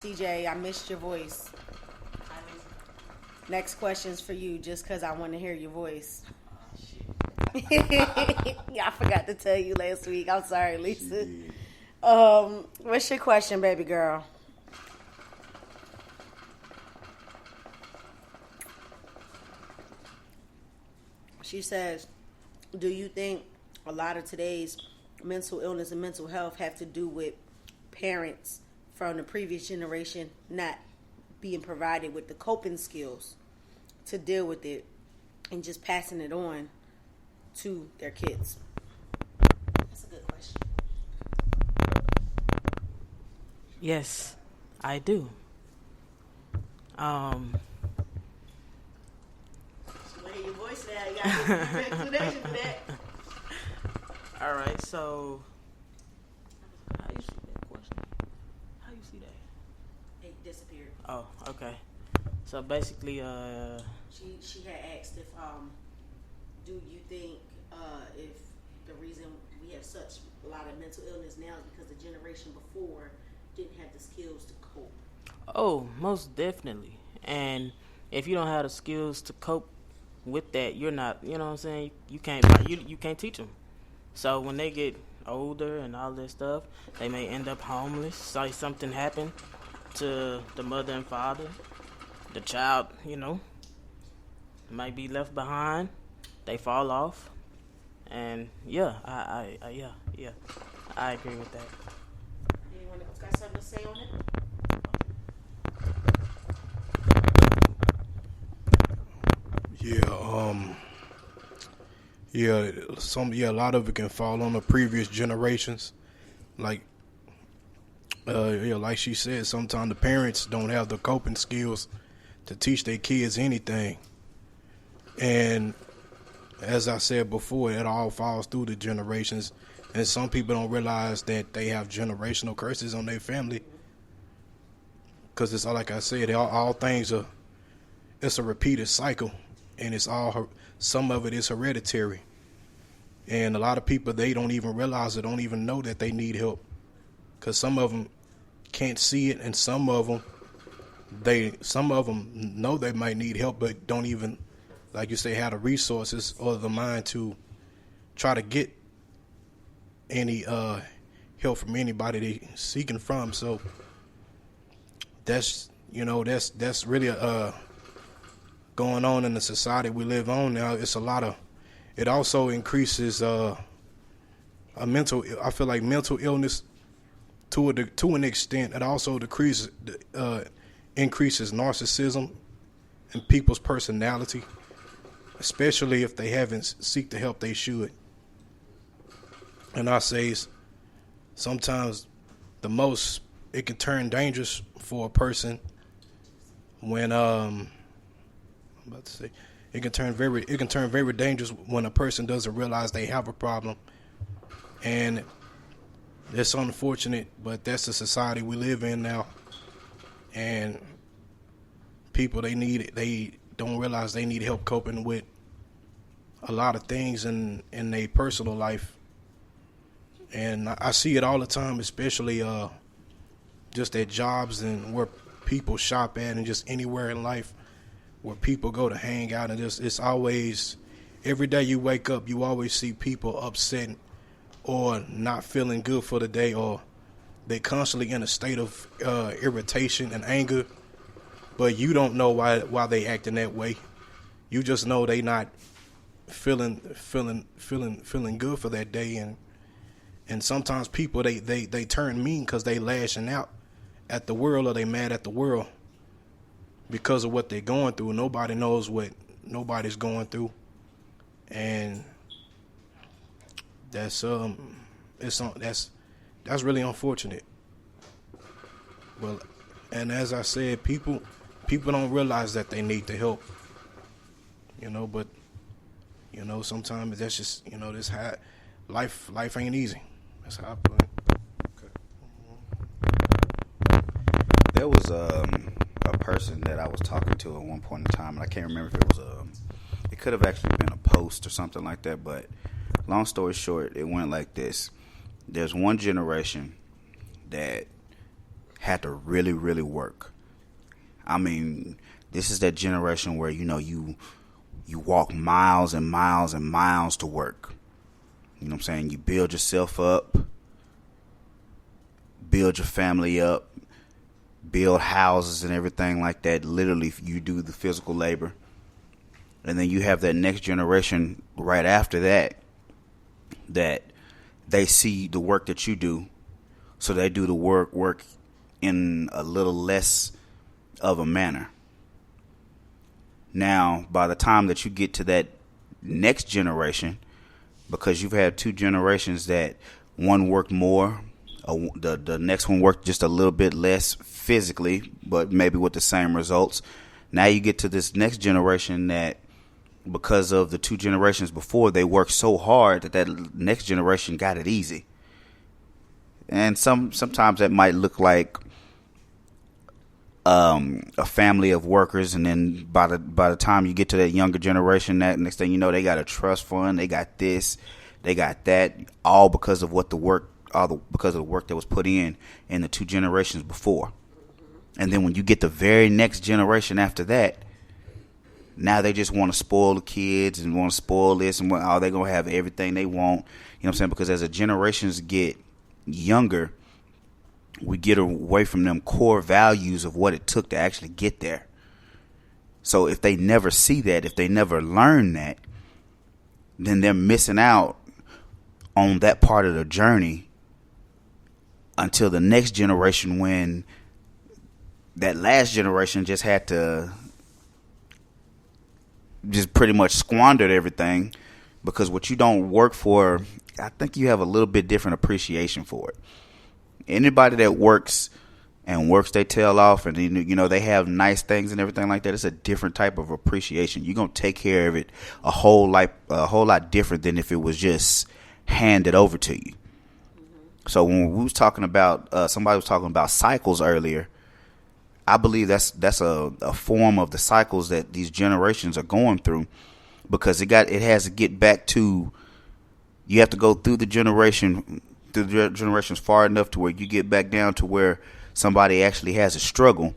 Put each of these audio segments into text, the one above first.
CJ, I missed your voice. Next question's for you, just because I want to hear your voice. Yeah, I forgot to tell you last week. I'm sorry, Lisa. What's your question, baby girl? She says, do you think a lot of today's mental illness and mental health have to do with parents from the previous generation not being provided with the coping skills to deal with it and just passing it on to their kids? That's a good question. Yes, I do. Lay your voice down. You got to get an explanation for that. All right, so how you see that question? How you see that? It disappeared. Oh, okay. So basically, She had asked if do you think if the reason we have such a lot of mental illness now is because the generation before didn't have the skills to cope. oh, most definitely. And if you don't have the skills to cope with that, you're not. You know what I'm saying? You can't teach them. So when they get older and all this stuff, they may end up homeless. Say something happened to the mother and father, the child, might be left behind. They fall off, and yeah, yeah, I agree with that. Anyone else got something to say on it? A lot of it can fall on the previous generations. Like, like she said, sometimes the parents don't have the coping skills to teach their kids anything. And as I said before, it all falls through the generations. And some people don't realize that they have generational curses on their family. Because it's like I said, all things are, it's a repeated cycle. And some of it is hereditary. And a lot of people, they don't even realize it, don't even know that they need help. Because some of them can't see it, and some of them know they might need help, but don't even, like you say, have the resources or the mind to try to get any help from anybody they seeking from. So that's really going on in the society we live on now. It's a lot of. It also increases I feel like mental illness to an extent. It also increases narcissism in people's personality, especially if they haven't seek the help they should. And I say sometimes it can turn dangerous for a person when it can turn very dangerous when a person doesn't realize they have a problem. And it's unfortunate, but that's the society we live in now. And people, they don't realize they need help coping with a lot of things in their personal life. And I see it all the time, especially just at jobs and where people shop at, and just anywhere in life where people go to hang out. And it's always, every day you wake up, you always see people upset or not feeling good for the day, or they constantly in a state of irritation and anger, but you don't know why they acting that way. You just know they not feeling good for that day. And sometimes people, they turn mean because they lashing out at the world, or they mad at the world because of what they're going through. Nobody knows what nobody's going through, and that's really unfortunate. Well, and as I said, people don't realize that they need the help, but sometimes that's just this how life ain't easy. That's how I put it. There was a person that I was talking to at one point in time, and I can't remember if it was it could have actually been a post or something like that, but long story short, it went like this. There's one generation that had to really, really work. I mean, this is that generation where, you walk miles and miles and miles to work. You know what I'm saying? You build yourself up, build your family up, build houses and everything like that. Literally, you do the physical labor. And then you have that next generation right after that they see the work that you do. So they do the work in a little less of a manner. Now, by the time that you get to that next generation, because you've had two generations that one worked more, the next one worked just a little bit less physically, but maybe with the same results. Now you get to this next generation that, because of the two generations before, they worked so hard that next generation got it easy. And sometimes that might look like a family of workers, and then by the time you get to that younger generation, that next thing you know, they got a trust fund, they got this, they got that, all because of because of the work that was put in the two generations before. And then when you get the very next generation after that, now they just want to spoil the kids and want to spoil this, and they're going to have everything they want. You know what I'm saying? Because as the generations get younger, we get away from them core values of what it took to actually get there. So if they never see that, if they never learn that, then they're missing out on that part of the journey until the next generation, when that last generation just had to just pretty much squandered everything. Because what you don't work for, I think you have a little bit different appreciation for it. Anybody that works their tail off, and they have nice things and everything like that, it's a different type of appreciation. You're gonna take care of it a whole lot different than if it was just handed over to you. So when we was talking about somebody was talking about cycles earlier, I believe that's a form of the cycles that these generations are going through, because it has to get back to, you have to go through the generations far enough to where you get back down to where somebody actually has a struggle.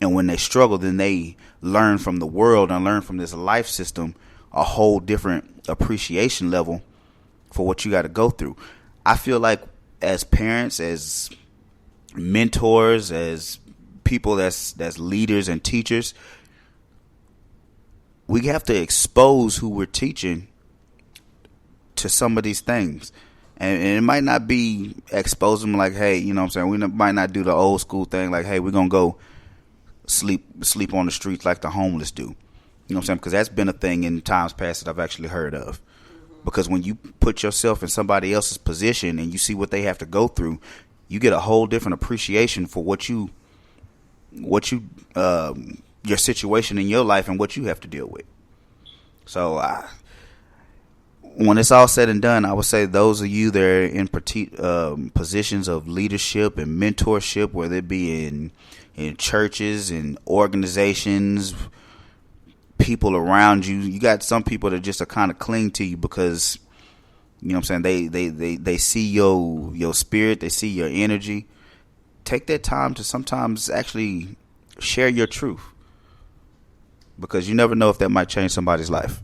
And when they struggle, then they learn from the world and learn from this life system a whole different appreciation level for what you got to go through. I feel like as parents, as mentors, as people that's leaders and teachers, we have to expose who we're teaching to some of these things. And it might not be expose them like, hey, you know what I'm saying? We might not do the old school thing like, hey, we're going to go sleep on the streets like the homeless do. You know what I'm saying? Because that's been a thing in times past that I've actually heard of. Because when you put yourself in somebody else's position and you see what they have to go through, you get a whole different appreciation for your situation in your life and what you have to deal with. So when it's all said and done, I would say those of you that are in positions of leadership and mentorship, whether it be in churches and organizations, people around you, you got some people that just are kind of cling to you because, you know what I'm saying, they see your spirit, they see your energy. Take that time to sometimes actually share your truth, because you never know if that might change somebody's life.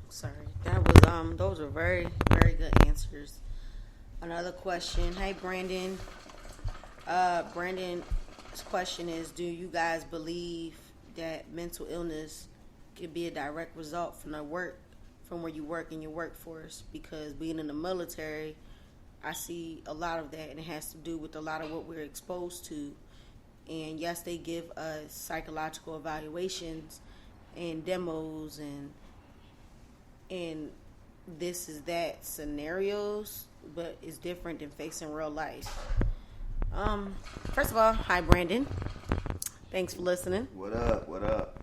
Sorry, that was those are very, very good answers. Another question. Hey, Brandon. Brandon's question is: do you guys believe that mental illness could be a direct result from where you work in your workforce? Because being in the military, I see a lot of that, and it has to do with a lot of what we're exposed to. And yes, they give us psychological evaluations and demos and this is that scenarios, but it's different than facing real life. First of all, hi Brandon. Thanks for listening. What up?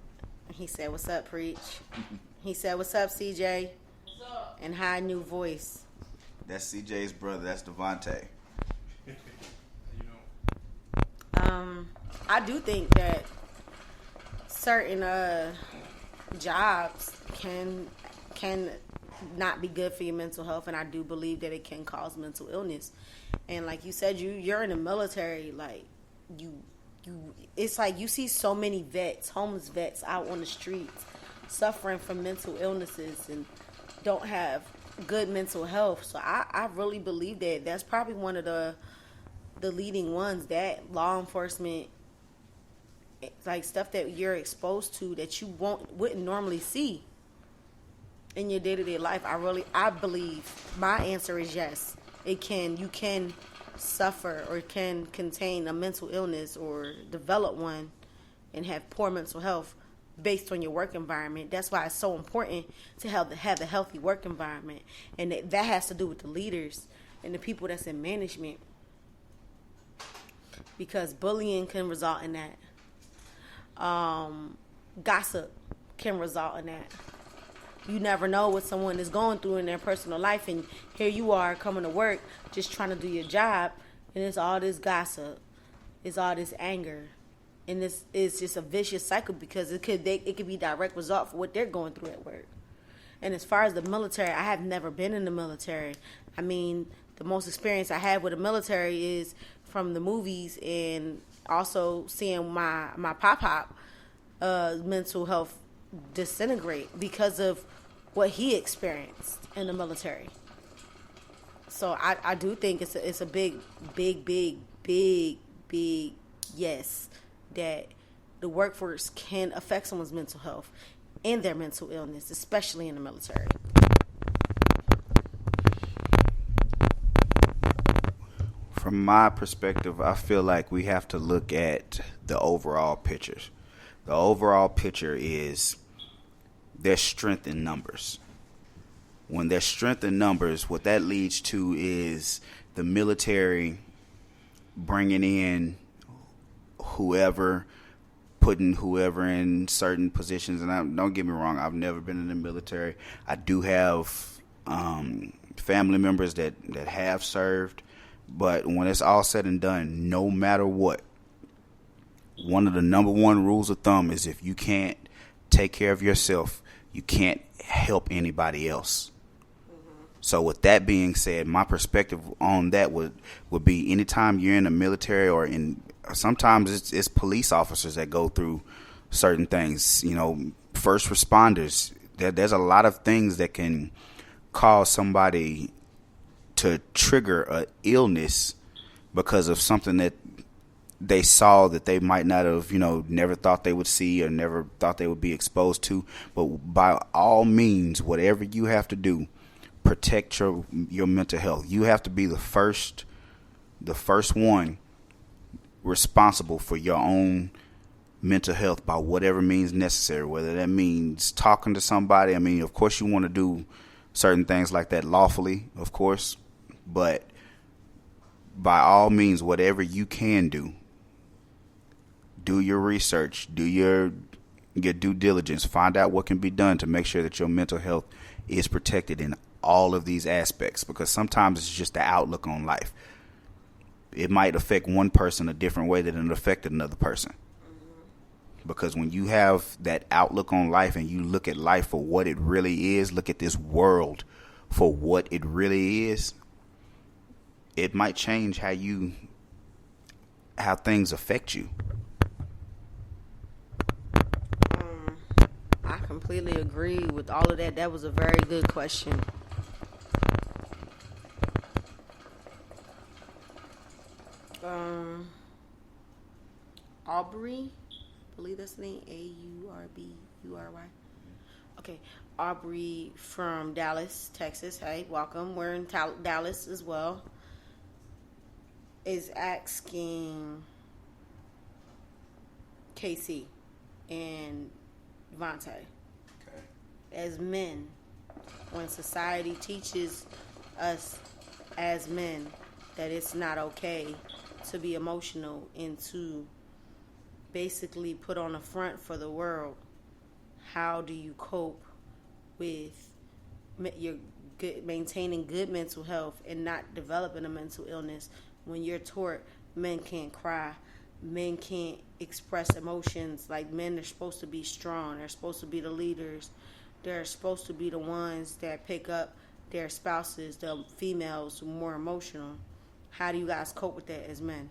He said, "What's up, Preach?" He said, "What's up, CJ?" What's up? And hi, new voice. That's CJ's brother. That's Devontae. I do think that certain jobs can not be good for your mental health, and I do believe that it can cause mental illness. And like you said, you're in the military, like you it's like you see so many vets, homeless vets out on the streets suffering from mental illnesses and don't have good mental health. So I really believe that that's probably one of the leading ones, that law enforcement, like stuff that you're exposed to that you wouldn't normally see in your day-to-day life. I believe my answer is yes. You can suffer or can contain a mental illness or develop one and have poor mental health based on your work environment. That's why it's so important to have a healthy work environment, and that has to do with the leaders and the people that's in management, because bullying can result in that. Gossip can result in that. You never know what someone is going through in their personal life, and here you are coming to work just trying to do your job, and it's all this gossip, it's all this anger, and this is just a vicious cycle because it could be direct result for what they're going through at work. And as far as the military, I have never been in the military. I mean, the most experience I have with the military is from the movies and also seeing my pop mental health disintegrate because of what he experienced in the military. So I do think it's a big yes that the workforce can affect someone's mental health and their mental illness, especially in the military. From my perspective, I feel like we have to look at the overall picture. The overall picture is there's strength in numbers. When there's strength in numbers, what that leads to is the military bringing in whoever, putting whoever in certain positions. And don't get me wrong, I've never been in the military. I do have family members that have served. But when it's all said and done, no matter what, one of the number one rules of thumb is if you can't take care of yourself, you can't help anybody else. Mm-hmm. So with that being said, my perspective on that would be anytime you're in the military or sometimes it's police officers that go through certain things, first responders. There's a lot of things that can cause somebody to trigger an illness because of something that they saw that they might not have, never thought they would see or never thought they would be exposed to. But by all means, whatever you have to do, protect your mental health. You have to be the first one responsible for your own mental health by whatever means necessary, whether that means talking to somebody. I mean, of course, you want to do certain things like that lawfully, of course, but by all means, whatever you can do your research, do your due diligence, find out what can be done to make sure that your mental health is protected in all of these aspects, because sometimes it's just the outlook on life. It might affect one person a different way than it affected another person. Because when you have that outlook on life and you look at life for what it really is, look at this world for what it really is, it might change how things affect you. I completely agree with all of that. That was a very good question. Aubrey, I believe that's the name, Aurburi. Okay, Aubrey from Dallas, Texas. Hey, welcome. We're in Dallas as well. Is asking Casey and Vontae, okay, as men, when society teaches us as men that it's not okay to be emotional and to basically put on a front for the world, how do you cope with your maintaining good mental health and not developing a mental illness when you're taught men can't cry, men can't express emotions, like men are supposed to be strong, they're supposed to be the leaders, they're supposed to be the ones that pick up their spouses, the females, more emotional. How do you guys cope with that as men?